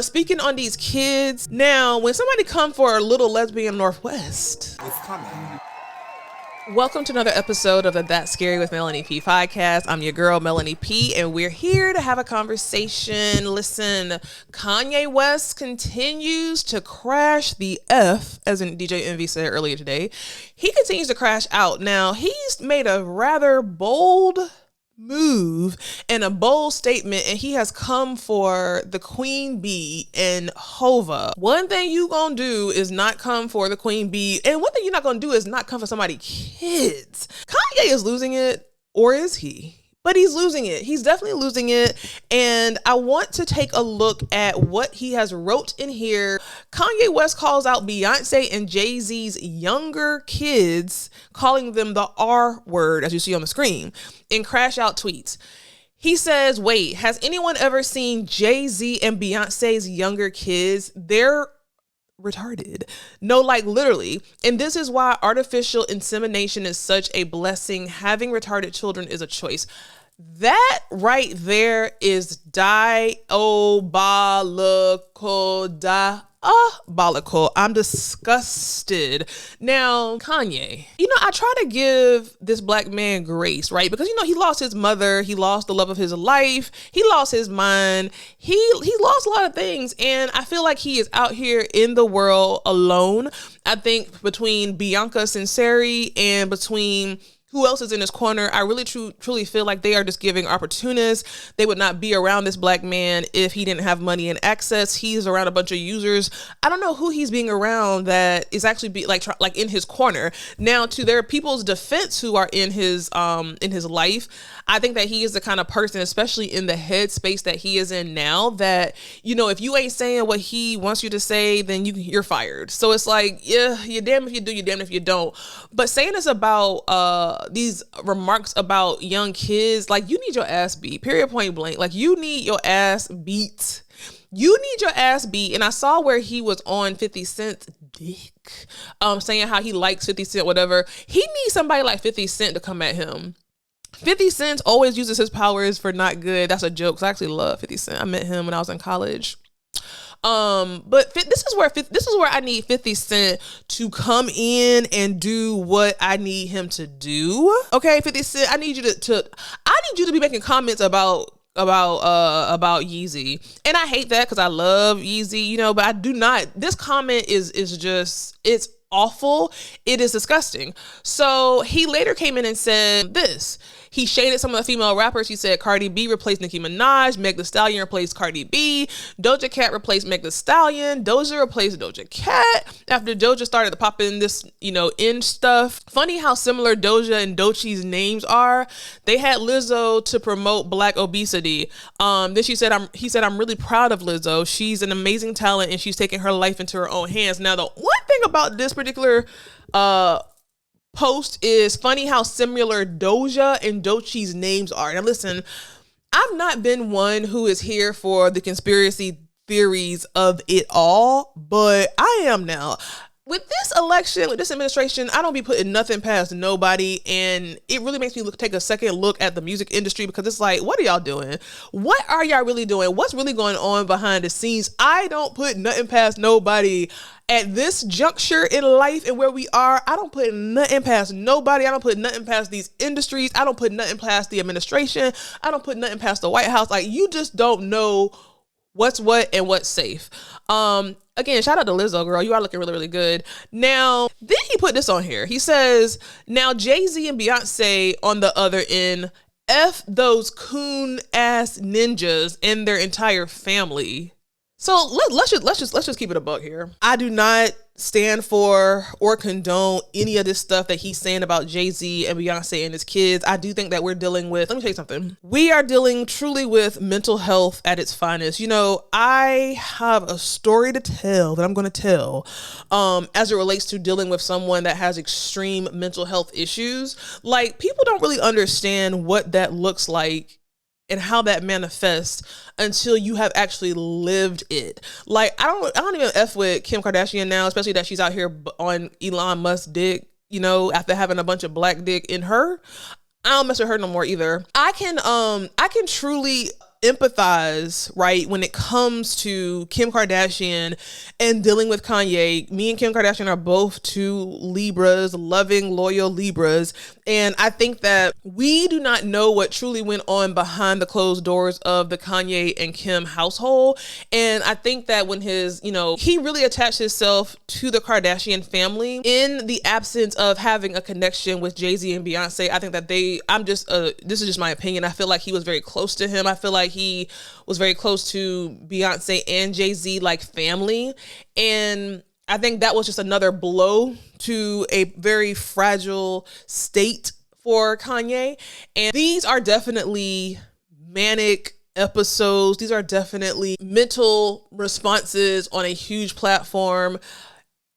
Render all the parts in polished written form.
Speaking on these kids, now when somebody come for a little lesbian Northwest, it's coming. Welcome to another episode of the That's Scary with Melanie P podcast. I'm your girl, Melanie P, and we're here to have a conversation. Listen, Kanye West continues to crash the F, as in DJ Envy said earlier today. He continues to crash out. Now, he's made a rather bold move and a bold statement, and he has come for the Queen Bee and Hova. One thing you gonna do is not come for the Queen Bee, and one thing you're not gonna do is not come for somebody's kids. Kanye is losing it, or is he? But he's losing it. He's definitely losing it. And I want to take a look at what he has wrote in here. Kanye West calls out Beyonce and Jay-Z's younger kids, calling them the R word, as you see on the screen, in crash out tweets. He says, wait, has anyone ever seen Jay-Z and Beyonce's younger kids? They're retarded. No, like literally. And this is why artificial insemination is such a blessing. Having retarded children is a choice. That right there is diabolical. I'm disgusted. Now, Kanye, I try to give this black man grace, right? Because, he lost his mother. He lost the love of his life. He lost his mind. He lost a lot of things. And I feel like he is out here in the world alone. I think between Bianca Censeri and between who else is in his corner, I really truly feel like they are just giving opportunists. They would not be around this black man if he didn't have money and access. He's around a bunch of users. I don't know who he's being around that is actually like in his corner. Now, to their people's defense who are in his life, I think that he is the kind of person, especially in the headspace that he is in now, that, if you ain't saying what he wants you to say, then you're fired. So it's like, yeah, you're damned if you do, you're damned if you don't. But saying this about these remarks about young kids, like, you need your ass beat, period, point blank. Like, you need your ass beat. You need your ass beat. And I saw where he was on 50 Cent's dick, saying how he likes 50 Cent, whatever. He needs somebody like 50 Cent to come at him. 50 Cent always uses his powers for not good. That's a joke, 'cause I actually love 50 Cent. I met him when I was in college. But this is where I need 50 Cent to come in and do what I need him to do. Okay, 50 Cent, I need you to be making comments about Yeezy. And I hate that because I love Yeezy, but I do not. This comment is just, it's awful. It is disgusting. So he later came in and said this. He shaded some of the female rappers. He said Cardi B replaced Nicki Minaj, Meg Thee Stallion replaced Cardi B, Doja Cat replaced Meg Thee Stallion, Doja replaced Doja Cat after Doja started to pop in this, in stuff. Funny how similar Doja and Doechie's names are. They had Lizzo to promote black obesity. Then he said, I'm really proud of Lizzo. She's an amazing talent and she's taking her life into her own hands. Now, the one thing about this particular post is funny how similar Doja and Doechie's names are. Now listen, I've not been one who is here for the conspiracy theories of it all, but I am now. With this election, with this administration, I don't be putting nothing past nobody, and it really makes me take a second look at the music industry, because it's like, what are y'all doing? What are y'all really doing? What's really going on behind the scenes? I don't put nothing past nobody. At this juncture in life and where we are, I don't put nothing past nobody. I don't put nothing past these industries. I don't put nothing past the administration. I don't put nothing past the White House. Like, you just don't know what's what and what's safe. Again, shout out to Lizzo, girl. You are looking really, really good. Now, then he put this on here. He says, now Jay-Z and Beyonce on the other end, F those coon ass ninjas and their entire family. So let's just keep it a buck here. I do not stand for or condone any of this stuff that he's saying about Jay-Z and Beyonce and his kids. I do think that we're dealing with, let me tell you something. We are dealing truly with mental health at its finest. I have a story to tell that I'm going to tell as it relates to dealing with someone that has extreme mental health issues. Like, people don't really understand what that looks like and how that manifests until you have actually lived it. Like, I don't even F with Kim Kardashian now, especially that she's out here on Elon Musk's dick, after having a bunch of black dick in her. I don't mess with her no more either. I can truly empathize, right, when it comes to Kim Kardashian and dealing with Kanye. Me and Kim Kardashian are both two Libras, loving, loyal Libras. And I think that we do not know what truly went on behind the closed doors of the Kanye and Kim household. And I think that when his, he really attached himself to the Kardashian family in the absence of having a connection with Jay-Z and Beyonce. I think that this is just my opinion. I feel like he was very close to him. I feel like he was very close to Beyonce and Jay-Z, like family. And I think that was just another blow to a very fragile state for Kanye. And these are definitely manic episodes. These are definitely mental responses on a huge platform.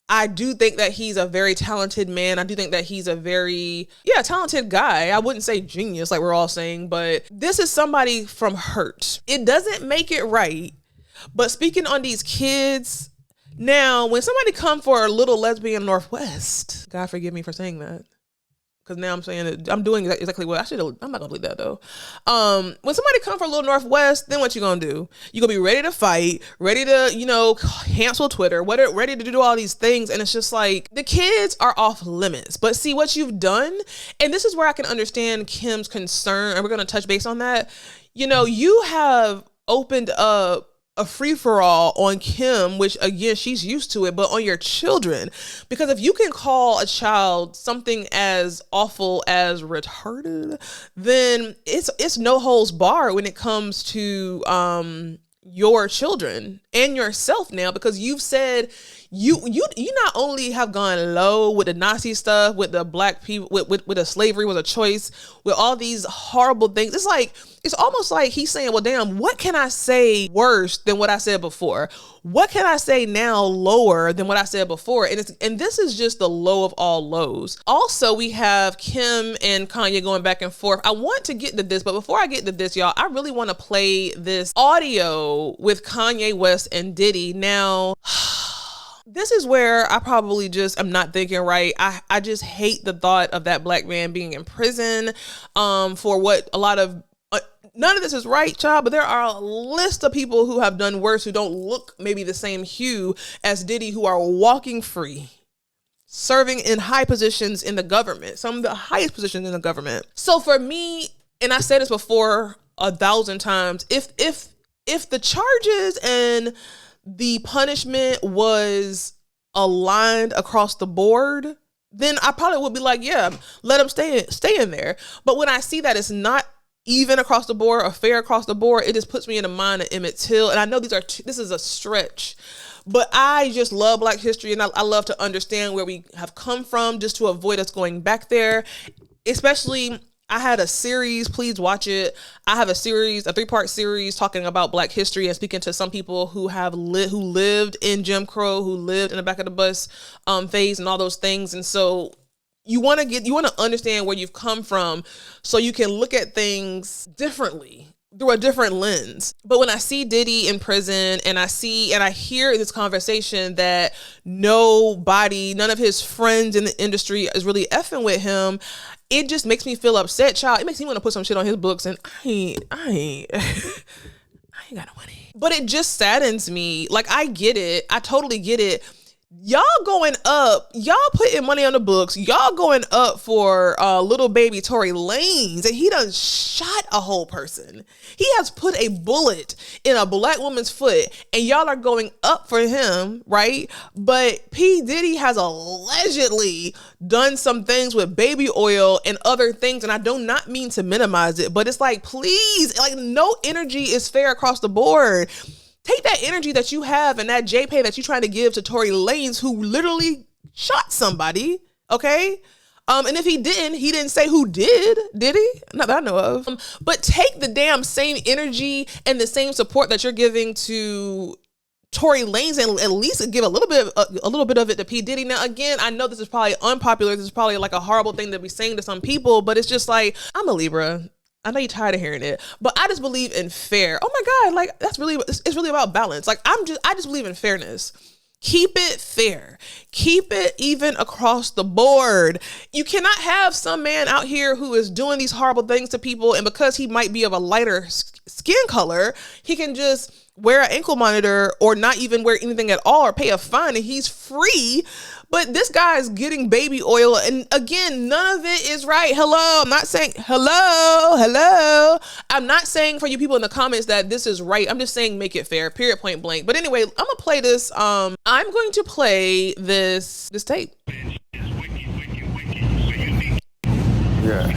I do think that he's a very talented man. I do think that he's a very, talented guy. I wouldn't say genius like we're all saying, but this is somebody from hurt. It doesn't make it right. But speaking on these kids, now when somebody come for a little lesbian Northwest, God forgive me for saying that, because now I'm saying that I'm doing exactly what I should have. I'm not gonna believe that though. When somebody come for a little Northwest, then what you gonna do? You gonna be ready to fight, ready to, cancel Twitter, ready to do all these things. And it's just like, the kids are off limits. But see what you've done. And this is where I can understand Kim's concern. And we're gonna touch base on that. You have opened up a free-for-all on Kim, which again, she's used to it, but on your children. Because if you can call a child something as awful as retarded, then it's no holds barred when it comes to your children and yourself now, because you've said you not only have gone low with the Nazi stuff, with the black people, with the slavery was a choice, with all these horrible things. It's almost like he's saying, well, damn, what can I say worse than what I said before? What can I say now lower than what I said before? And this is just the low of all lows. Also, we have Kim and Kanye going back and forth. I want to get to this, but before I get to this, y'all, I really want to play this audio with Kanye West and Diddy. Now, this is where I probably just am not thinking right. I just hate the thought of that black man being in prison for what a lot of, none of this is right, child, but there are a list of people who have done worse, who don't look maybe the same hue as Diddy, who are walking free, serving in high positions in the government, some of the highest positions in the government. So for me, and I said this before 1,000 times, if the charges and the punishment was aligned across the board, then I probably would be like, yeah, let him stay in there. But when I see that it's not even across the board or fair across the board, it just puts me in the mind of Emmett Till. And I know this is a stretch, but I just love Black history, and I love to understand where we have come from, just to avoid us going back there. Especially, I had a series, please watch it. I have a 3-part series talking about Black history and speaking to some people who who lived in Jim Crow, who lived in the back of the bus phase and all those things. And so you want to understand where you've come from so you can look at things differently, through a different lens. But when I see Diddy in prison, and I hear this conversation that none of his friends in the industry is really effing with him, it just makes me feel upset, child. It makes me want to put some shit on his books, and I ain't got no money. But it just saddens me. Like, I get it. I totally get it. Y'all going up, y'all putting money on the books, y'all going up for little baby Tory Lanez, and he done shot a whole person. He has put a bullet in a black woman's foot, and y'all are going up for him, right? But P. Diddy has allegedly done some things with baby oil and other things, and I do not mean to minimize it, but it's like, please, like, no energy is fair across the board. Take that energy that you have and that JPay that you're trying to give to Tory Lanez, who literally shot somebody, okay? And if he didn't say who did he? Not that I know of. But take the damn same energy and the same support that you're giving to Tory Lanez and at least give a little bit of it to P. Diddy. Now, again, I know this is probably unpopular. This is probably like a horrible thing to be saying to some people, but it's just like, I'm a Libra. I know you're tired of hearing it, but I just believe in fair. Oh my God, like it's really about balance. Like I just believe in fairness. Keep it fair. Keep it even across the board. You cannot have some man out here who is doing these horrible things to people, and because he might be of a lighter skin color, he can just wear an ankle monitor or not even wear anything at all or pay a fine and he's free. But this guy is getting baby oil, and again, none of it is right. I'm not saying hello. I'm not saying for you people in the comments that this is right. I'm just saying make it fair, period, point blank. But anyway, I'm gonna play this. I'm going to play this tape. Yeah.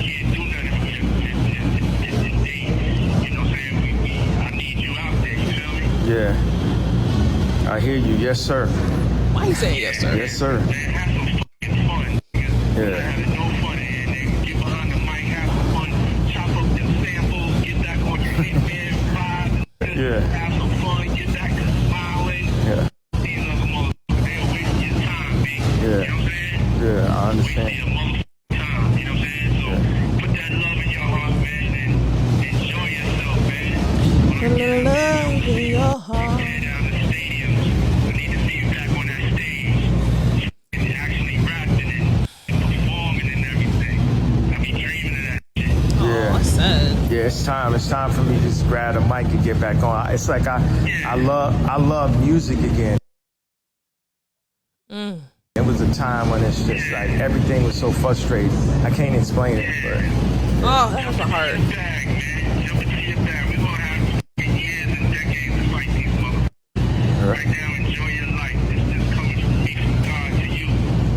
Yeah. I hear you. Yes, sir. Why are you saying yes, sir? Yes, sir. Yeah. Yeah. Yeah. Yeah. Yeah, I understand. Put a little love in your heart. Yeah, it's time. It's time for me to just grab the mic and get back on. It's like I love music again. It was a time when it's just like everything was so frustrating. I can't explain it, but oh, that was hard. Right. Right now, enjoy your life. This is coming from me, from God to you.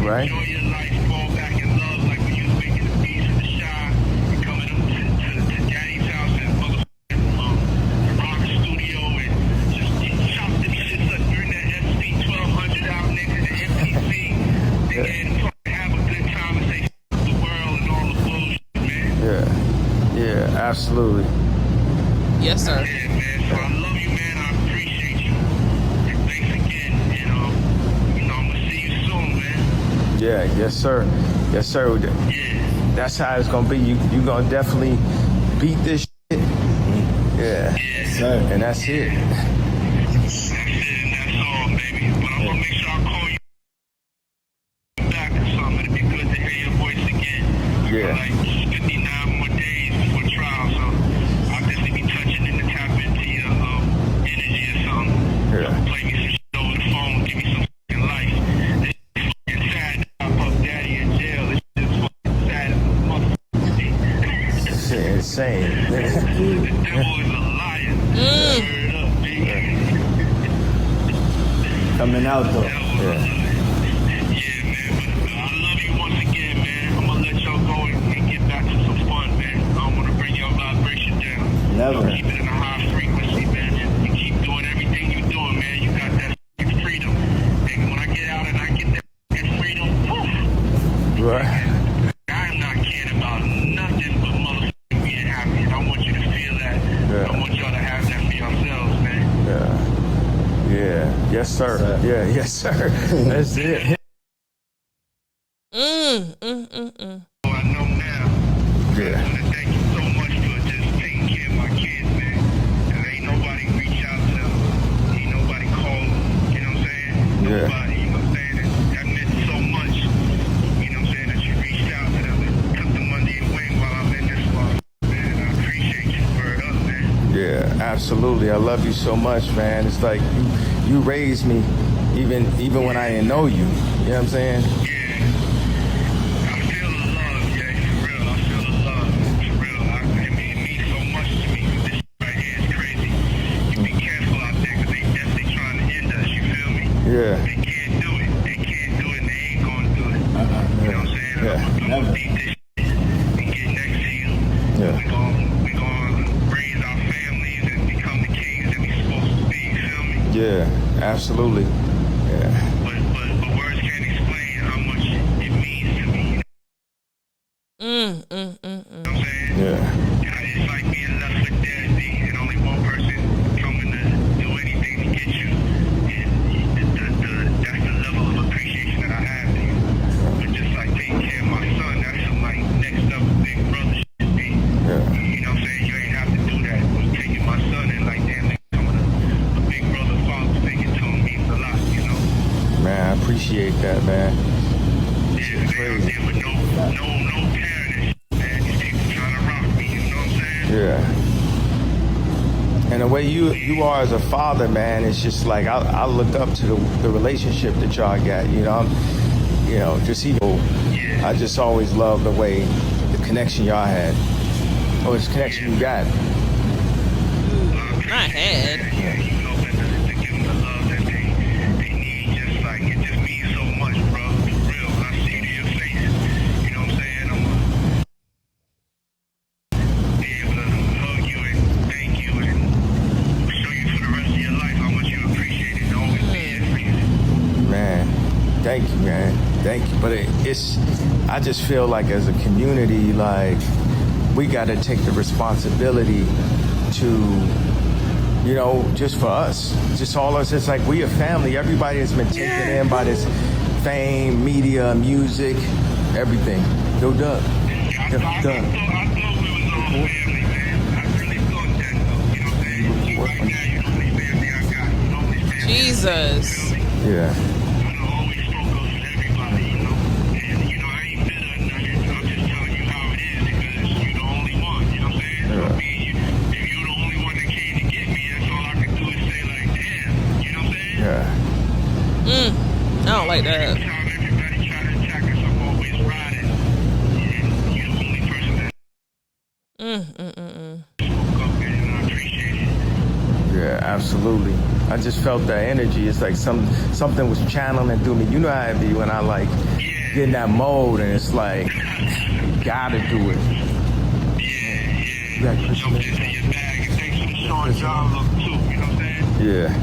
Right. Enjoy your life. Fall back in love like when you was making the beats in the shop. You're coming up to Daddy's house and Robert Studio and just chop them shits up during that SP 1200 out, nigga, the MPC. Nigga, and have a good time and say the world and all the bullshit, man. Yeah. Yeah, absolutely. Yes, sir. Yeah, man. So I love you, man. I appreciate you. And thanks again. And, I'm going to see you soon, man. Yeah, yes, sir. Yes, sir. Yeah. That's how it's gonna be. You gonna definitely beat this shit. Yeah. Yes, sir. And that's it. That's it, and that's all, baby. But I'm gonna make sure I call you back or something. It'd be good to hear your voice again. Yeah. Like 59 more days before trial, so I'll definitely be touching in to tap into your energy or something. Yeah. Play me some shit over the phone, give me some fucking life. This shit's fucking sad. I put Daddy in jail. This shit's fucking sad as a motherfucker. Shit, insane. The devil is a liar. Word up, baby. Coming out though. Yeah. Yeah, man, but I love you once again, man. I'm gonna let y'all go and get back to some fun, man. I don't wanna bring your vibration down. Never. Keep it in a high frequency, man. You keep doing everything you're doing, man. You got that freedom. And when I get out and I get that freedom, whew, Right. I am not caring about nothing but motherfucking being happy. And I want you to feel that. Yeah. I want y'all to have that for yourselves, man. Yeah. Yeah. Yes, sir. Yeah. Yes, sir. That's it. So I know now. I Yeah. want to thank you so much for just taking care of my kids, man. Cause ain't nobody reach out to them. Ain't nobody call them. You know what I'm saying? Yeah. Nobody, you know what I'm saying? That meant so much. You know what I'm saying? That you reached out to them and took them under your wing while I'm in this life. Man, I appreciate you. Word up, man. Yeah. Absolutely. I love you so much, man. It's like you raised me, even when I didn't know you. You know what I'm saying? Yeah. I feel the love, yeah, for real. I feel the love, for real. I mean, it means so much to me. This shit right here is crazy. You be careful out there, because they definitely trying to end us, you feel me? Yeah. They can't do it. They can't do it, and they ain't gonna do it. You know what I'm saying? Yeah. I'm gonna beat this shit and get next to you. Yeah. We gonna raise our families and become the kings that we supposed to be, you feel me? Yeah. Absolutely. Yeah. But words can't explain how much it means to me. You know what I'm saying? Yeah. It's like being left for dead, B, and only one person coming to do anything to get you. And that's the level of appreciation that I have to you. But just like taking care of my son, that's some like next level big brother shit, B. Yeah. You know what I'm saying? You ain't have to do that. But taking my son and like, damn, they coming a big brother father figure to him means a lot, you know? appreciate that, man. Yeah, they out there with no parents, man. These people trying to rock me, you know what I'm saying? Yeah. And the way you are as a father, man, it's just like I look up to the relationship that y'all got. Just even I just always love the way the connection y'all had, or this connection you got. I had. Yeah, you know that to give them the love that they need, just like it just means so much, bro. For real, when I see it in your face, you know what I'm saying? I'm gonna be able to hug you and thank you and show you for the rest of your life how much you appreciate it and always be there for you. Man, thank you, man. Thank you. But I just feel like as a community, like we got to take the responsibility to, just for us, just all us. It's like we a family. Everybody has been taken in by this fame, media, music, everything. Yo, Doug. I thought we was all family, man. I really thought that, though. You know what I'm saying? You right now, you the only family I got. You the only family. Jesus. Yeah. I always spoke up for everybody, and I ain't bitter or nothing. I'm just telling you how it is because you're the only one, you know what I'm saying? So, if you're the only one that came to get me, that's all I can do is say, like, damn, you know what I'm saying? Yeah. I don't like that. Every time everybody try to attack us, I'm always riding, and you're the only person that spoke up, and I appreciate it. Yeah, absolutely. I just felt that energy. It's like something was channeling through me. You know how it be when I like get in that mode, and it's like you gotta do it. Yeah. Jumped into your bag, and thanks for the short job look too, you know what I'm saying? Yeah.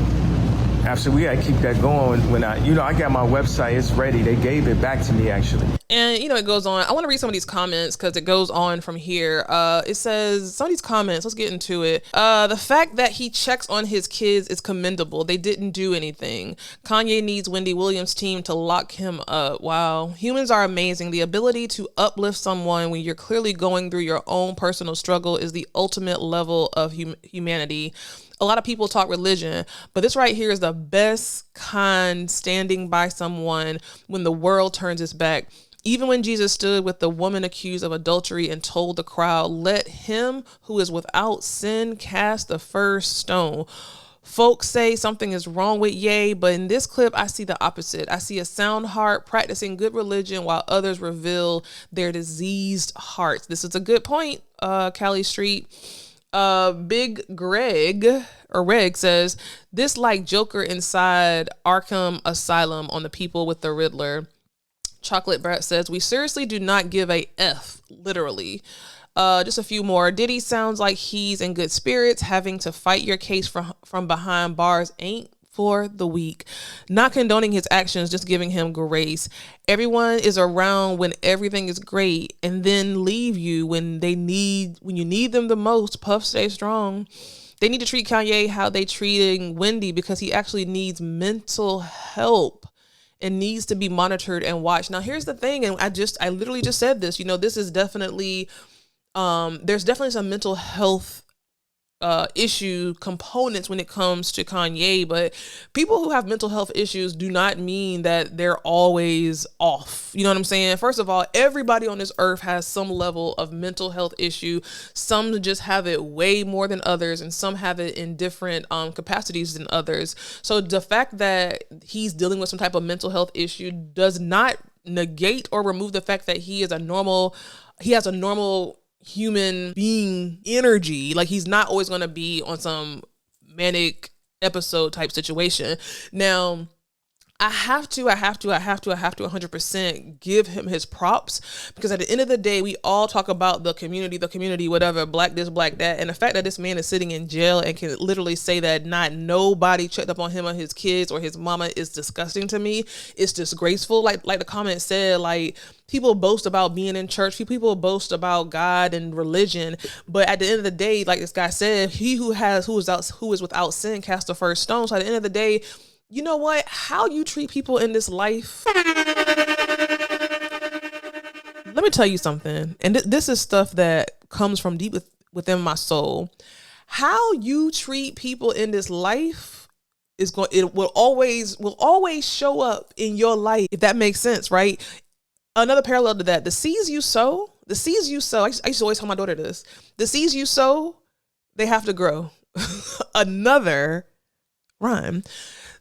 Absolutely, we gotta keep that going. When I got my website, it's ready. They gave it back to me actually. And it goes on. I want to read some of these comments because it goes on from here. It says some of these comments. Let's get into it. The fact that he checks on his kids is commendable. They didn't do anything. Kanye needs Wendy Williams' team to lock him up. Wow. Humans are amazing. The ability to uplift someone when you're clearly going through your own personal struggle is the ultimate level of humanity. A lot of people talk religion, but this right here is the best kind, standing by someone when the world turns its back. Even when Jesus stood with the woman accused of adultery and told the crowd, "Let him who is without sin cast the first stone." Folks say something is wrong with Ye, but in this clip, I see the opposite. I see a sound heart practicing good religion while others reveal their diseased hearts. This is a good point, Cali Street. Big Reg says, this like Joker inside Arkham Asylum on the people with the Riddler. Chocolate Brat says, we seriously do not give a F, literally. Just a few more. Diddy sounds like he's in good spirits. Having to fight your case from behind bars ain't for the weak. Not condoning his actions, just giving him grace. Everyone is around when everything is great and then leave you when you need them the most. Puff, stay strong. They need to treat Kanye how they treating Wendy because he actually needs mental help and needs to be monitored and watched. Now, here's the thing, and I literally just said this. This is definitely there's definitely some mental health issue components when it comes to Kanye, but people who have mental health issues do not mean that they're always off. You know what I'm saying? First of all, everybody on this earth has some level of mental health issue. Some just have it way more than others, and some have it in different capacities than others. So the fact that he's dealing with some type of mental health issue does not negate or remove the fact that he has a normal human being energy. Like, he's not always going to be on some manic episode type situation. Now, I have to 100% give him his props, because at the end of the day, we all talk about the community, whatever, black this, black that. And the fact that this man is sitting in jail and can literally say that not nobody checked up on him or his kids or his mama is disgusting to me. It's disgraceful. Like the comment said, like, people boast about being in church. People boast about God and religion. But at the end of the day, like this guy said, he who is without sin cast the first stone. So at the end of the day, you know what? How you treat people in this life. Let me tell you something. And this is stuff that comes from deep within my soul. How you treat people in this life it will always show up in your life, if that makes sense, right? Another parallel to that, the seeds you sow, I used to always tell my daughter this, the seeds you sow, they have to grow. Another rhyme.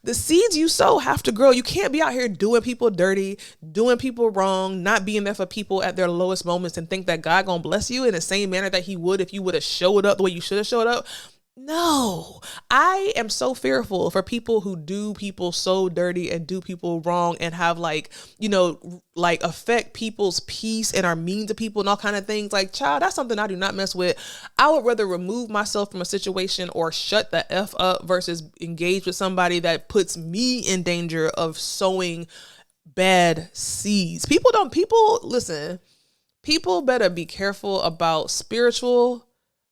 The seeds you sow have to grow. You can't be out here doing people dirty, doing people wrong, not being there for people at their lowest moments and think that God gonna bless you in the same manner that he would if you would have showed up the way you should have showed up. No, I am so fearful for people who do people so dirty and do people wrong and have like affect people's peace and are mean to people and all kind of things. Like, child, that's something I do not mess with. I would rather remove myself from a situation or shut the F up versus engage with somebody that puts me in danger of sowing bad seeds. Listen, people better be careful about spiritual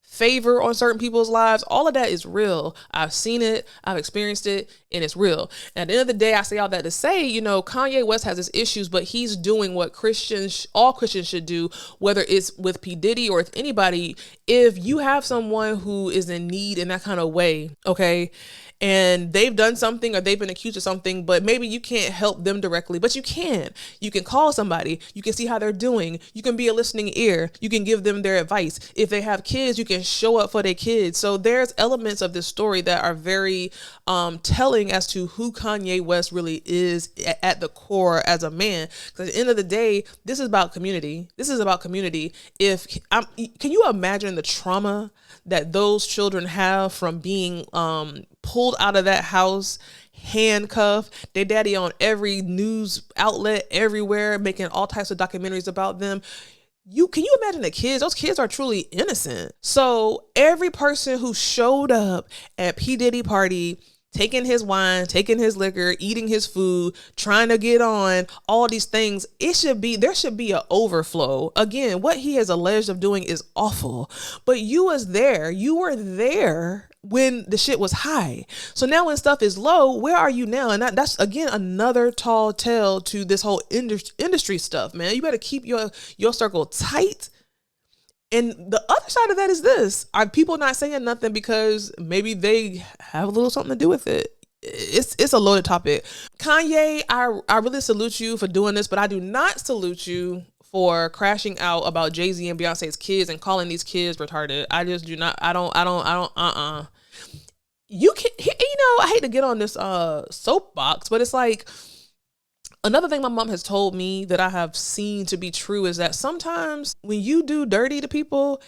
favor on certain people's lives. All of that is real. I've seen it, I've experienced it, and it's real. And at the end of the day, I say all that to say, Kanye West has his issues, but he's doing what all Christians should do, whether it's with P. Diddy or with anybody. If you have someone who is in need in that kind of way, okay, and they've done something or they've been accused of something, but maybe you can't help them directly, but you can call somebody, you can see how they're doing, you can be a listening ear, you can give them their advice. If they have kids, you can show up for their kids. So there's elements of this story that are very telling as to who Kanye West really is at the core as a man. Because at the end of the day, this is about community. Can you imagine the trauma that those children have from being pulled out of that house, handcuffed, their daddy on every news outlet everywhere, making all types of documentaries about them? Can you imagine the kids? Those kids are truly innocent. So every person who showed up at P. Diddy party, taking his wine, taking his liquor, eating his food, trying to get on, all these things, there should be an overflow. Again, what he has alleged of doing is awful, but you were there when the shit was high. So now when stuff is low, where are you now? And that's again another tall tale to this whole industry stuff, man. You better keep your circle tight. And the other side of that is this: are people not saying nothing because maybe they have a little something to do with it? It's a loaded topic. Kanye, I really salute you for doing this, but I do not salute you for crashing out about Jay-Z and Beyonce's kids and calling these kids retarded. I just do not. I don't. You can, I hate to get on this soapbox, but it's like, another thing my mom has told me that I have seen to be true is that sometimes when you do dirty to people,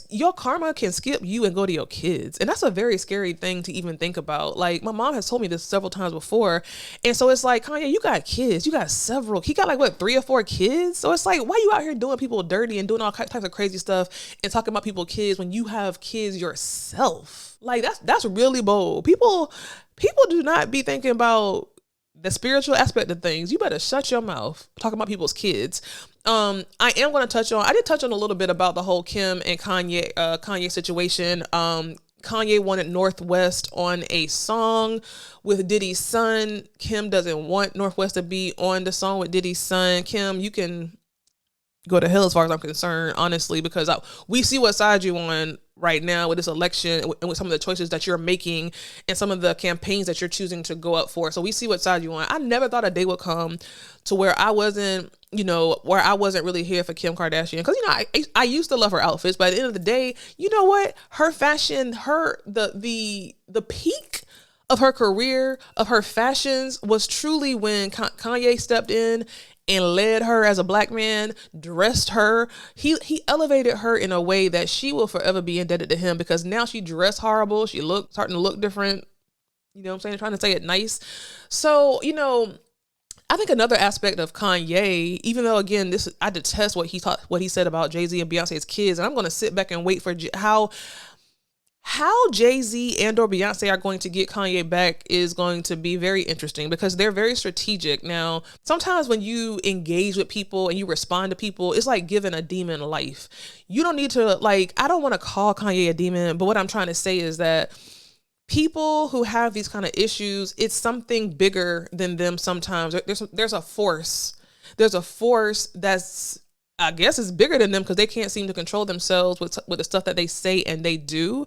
your karma can skip you and go to your kids. And that's a very scary thing to even think about. Like, my mom has told me this several times before. And so it's like, Kanye, you got kids. You got several. He got 3 or 4 kids. So it's like, why you out here doing people dirty and doing all types of crazy stuff and talking about people's kids when you have kids yourself? Like, that's really bold. People do not be thinking about the spiritual aspect of things. You better shut your mouth talking about people's kids. I did touch on a little bit about the whole Kim and Kanye situation. Kanye wanted North West on a song with Diddy's son. Kim doesn't want North West to be on the song with Diddy's son. Kim, you can go to hell as far as I'm concerned, honestly, because we see what side you're on right now with this election and with some of the choices that you're making and some of the campaigns that you're choosing to go up for. So we see what side you on. I never thought a day would come to where I wasn't really here for Kim Kardashian. Because, I used to love her outfits, but at the end of the day, you know what? Her fashion, the peak of her career, of her fashions was truly when Kanye stepped in and led her as a black man, dressed her. He elevated her in a way that she will forever be indebted to him, because now she dressed horrible. She starting to look different. You know what I'm saying? Trying to say it nice. So, I think another aspect of Kanye, even though, again, I detest what he said about Jay-Z and Beyonce's kids, and I'm going to sit back and wait for how Jay-Z and or Beyonce are going to get Kanye back is going to be very interesting, because they're very strategic. Now, sometimes when you engage with people and you respond to people, it's like giving a demon life. You don't need to, I don't want to call Kanye a demon, but what I'm trying to say is that people who have these kind of issues, it's something bigger than them sometimes. There's a force. There's a force that's, I guess, is bigger than them, because they can't seem to control themselves with the stuff that they say and they do.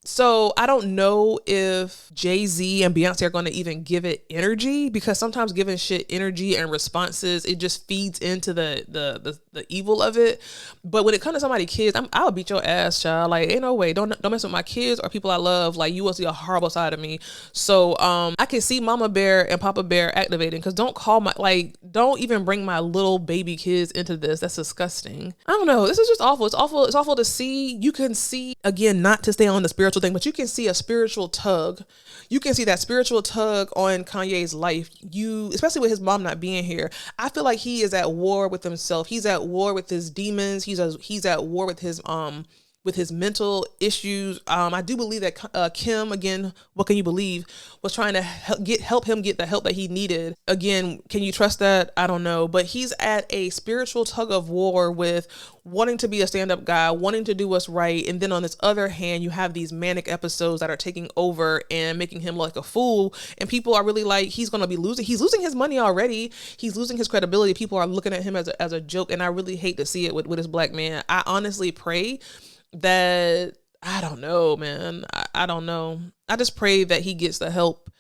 So I don't know if Jay-Z and Beyonce are going to even give it energy, because sometimes giving shit energy and responses, it just feeds into the evil of it. But when it comes to somebody's kids, I'll beat your ass, child. Like, ain't no way. Don't mess with my kids or people I love. Like, you will see a horrible side of me. So I can see Mama Bear and Papa Bear activating, because don't even bring my little baby kids into this. That's disgusting. I don't know. This is just awful. It's awful. It's awful to see. You can see, again, not to stay on the spiritual thing, but you can see a spiritual tug. You can see that spiritual tug on Kanye's life. Especially with his mom not being here. I feel like he is at war with himself. He's at war with his demons. He's at war with his mental issues. I do believe that Kim, again, what can you believe, was trying to help him get the help that he needed. Again, can you trust that? I don't know. But he's at a spiritual tug of war with wanting to be a stand-up guy, wanting to do what's right. And then on this other hand, you have these manic episodes that are taking over and making him look like a fool. And people are really like, he's going to be losing. He's losing his money already. He's losing his credibility. People are looking at him as a joke. And I really hate to see it with this black man. I honestly pray that, I don't know, man. I don't know. I just pray that he gets the help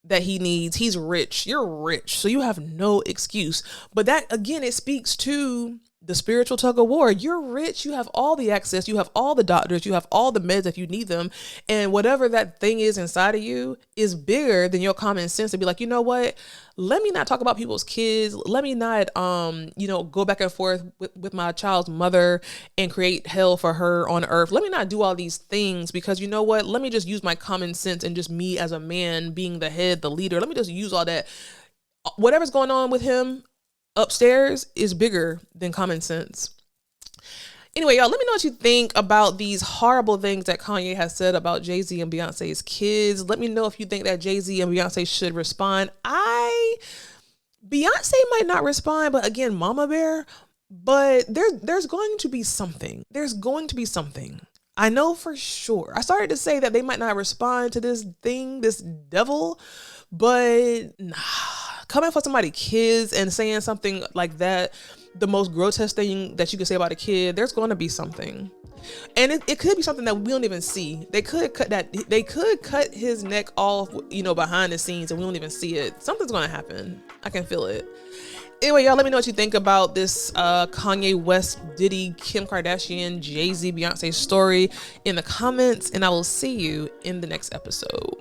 that he needs. He's rich. You're rich, so you have no excuse. But that, again, it speaks to the spiritual tug of war. You're rich. You have all the access. You have all the doctors. You have all the meds if you need them. And whatever that thing is inside of you is bigger than your common sense to be like, you know what? Let me not talk about people's kids. Let me not, go back and forth with my child's mother and create hell for her on earth. Let me not do all these things, because you know what? Let me just use my common sense and just me as a man being the head, the leader. Let me just use all that. Whatever's going on with him upstairs is bigger than common sense. Anyway, y'all, let me know what you think about these horrible things that Kanye has said about Jay-Z and Beyonce's kids. Let me know if you think that Jay-Z and Beyonce should respond. Beyonce might not respond, but again, Mama Bear, but there's going to be something. There's going to be something. I know for sure. I started to say that they might not respond to this thing, this devil, but nah. Coming for somebody's kids and saying something like that, the most grotesque thing that you can say about a kid, there's going to be something. And it could be something that we don't even see. They could cut his neck off, behind the scenes, and we don't even see it. Something's going to happen. I can feel it. Anyway, y'all, let me know what you think about this Kanye West, Diddy, Kim Kardashian, Jay-Z, Beyonce story in the comments, and I will see you in the next episode.